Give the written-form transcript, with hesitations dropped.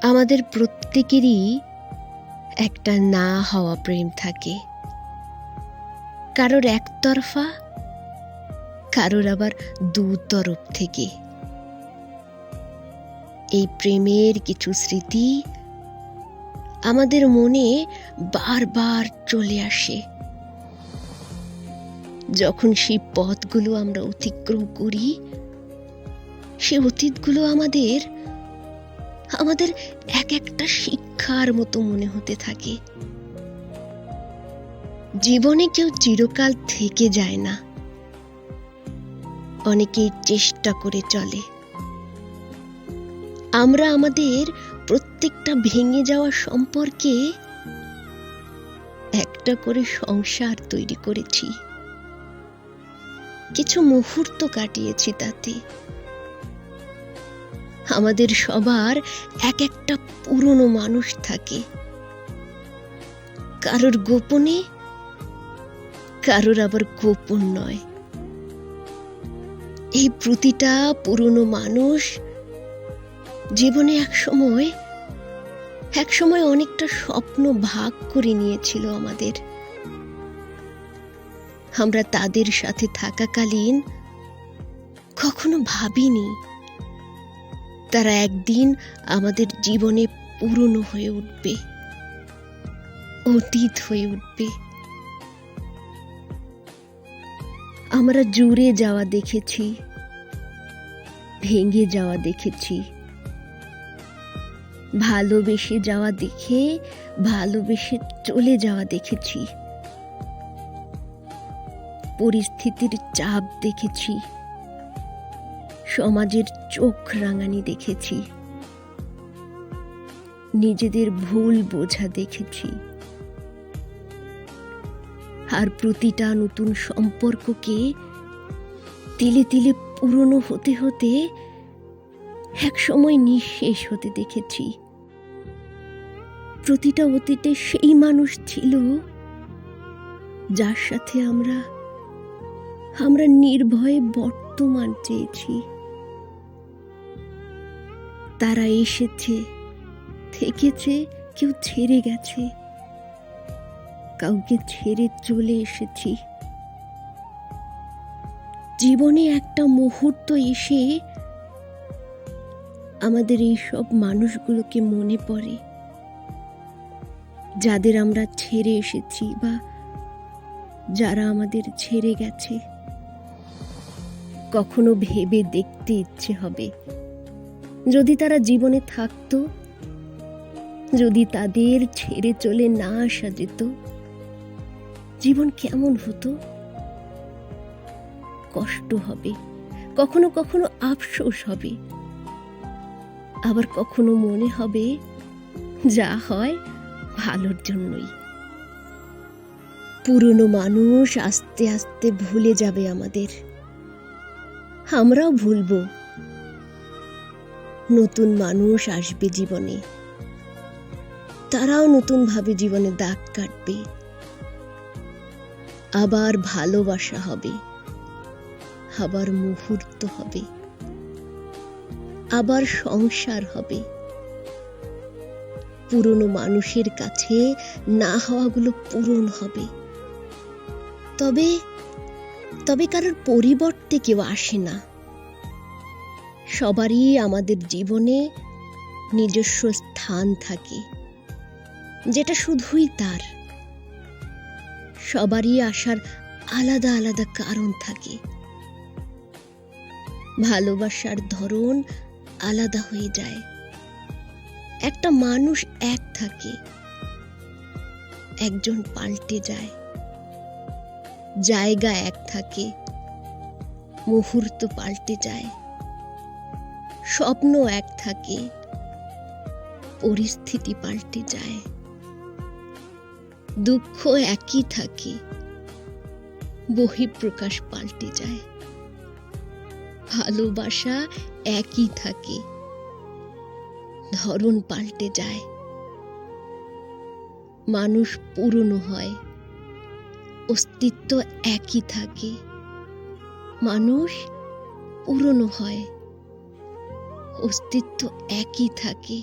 আমাদের প্রত্যেকেরই একটা না হওয়া প্রেম থাকে, কারোর একতরফা, কারোর আবার দুতরফ থেকে। এই প্রেমের কিছু স্মৃতি আমাদের মনে বারবার চলে আসে যখন সেই পথগুলো আমরা অতিক্রম করি। সে অতীতগুলো আমাদের এক একটা শিক্ষার মতো মনে হতে থাকে। জীবনে কেউ চিরকাল থেকে যায় না, অনেকেই চেষ্টা করে চলে। আমরা আমাদের প্রত্যেকটা ভেঙে যাওয়া সম্পর্কে একটা করে সংসার তৈরি করেছি, কিছু মুহূর্ত কাটিয়েছি তাতে। আমাদের সবার এক একটা পুরনো মানুষ থাকে, কারোর গোপনে, কারোর আবার গোপন নয়। এই প্রতিটা পুরনো মানুষ জীবনে এক সময় অনেকটা স্বপ্ন ভাগ করে নিয়েছিল আমাদের। আমরা তাদের সাথে থাকাকালীন কখনো ভাবিনি তারা একদিন আমাদের জীবনে পুরনো হয়ে উঠবে, অতীত হয়ে উঠবে। আমরা জুড়ে যাওয়া দেখেছি, ভেঙে যাওয়া দেখেছি, ভালোবেসে যাওয়া দেখে ভালোবেসে চলে যাওয়া দেখেছি, পরিস্থিতির চাপ দেখেছি, সমাজের চোখ রাঙানি দেখেছি, নিজেদের ভুল বোঝা দেখেছি। আর প্রতিটা নতুন সম্পর্ককে তিলে তিলে পুরনো হতে হতে একসময় নিঃশেষ হতে দেখেছি। প্রতিটা অতীতে সেই মানুষ ছিল যার সাথে আমরা নির্ভয়ে বর্তমান চেয়েছি। তারা এসেছে, থেকেছে, কেউ ছেড়ে গেছে, কাউকে ছেড়ে চলে এসেছি। জীবনে একটা মুহূর্ত এসে আমাদের এই সব মানুষগুলোকে মনে পড়ে, যাদের আমরা ছেড়ে এসেছি বা যারা আমাদের ছেড়ে গেছে। কখনো ভেবে দেখতে ইচ্ছে হবে, যদি তারা জীবনে থাকতো, যদি তাদের ছেড়ে চলে না আসা যেত, জীবন কেমন হতো। কষ্ট হবে, কখনো কখনো আফসোস হবে, আবার কখনো মনে হবে যা হয় ভালোর জন্যই। পুরনো মানুষ আস্তে আস্তে ভুলে যাবে আমাদের, আমরাও ভুলবো। নতুন মানুষ আসবে জীবনে, তারাও নতুন ভাবে জীবনে দাগ কাটবে। আবার ভালোবাসা হবে, আবার মুহূর্ত হবে, আবার সংসার হবে। পুরনো মানুষের কাছে না হওয়াগুলো পূরণ হবে। তবে কারোর পরিবর্তে কেউ আসে না। সবারই আমাদের জীবনে নিজস্ব স্থান থাকে, যেটা শুধুই তার। সবারই আসার আলাদা আলাদা কারণ থাকে, ভালোবাসার ধরন আলাদা হয়ে যায়। একটা মানুষ এক থাকে, একজন পাল্টে যায়। জায়গা এক থাকে, মুহূর্ত পাল্টে যায়। স্বপ্ন এক থাকে, পরিস্থিতি পাল্টে যায়। দুঃখ একই থাকে, বহিঃপ্রকাশ পাল্টে যায়। ভালোবাসা একই থাকে, ধরন পাল্টে যায়। মানুষ পুরনো হয়, অস্তিত্ব একই থাকে। মানুষ পুরনো হয়, অস্তিত্ব একই থাকে।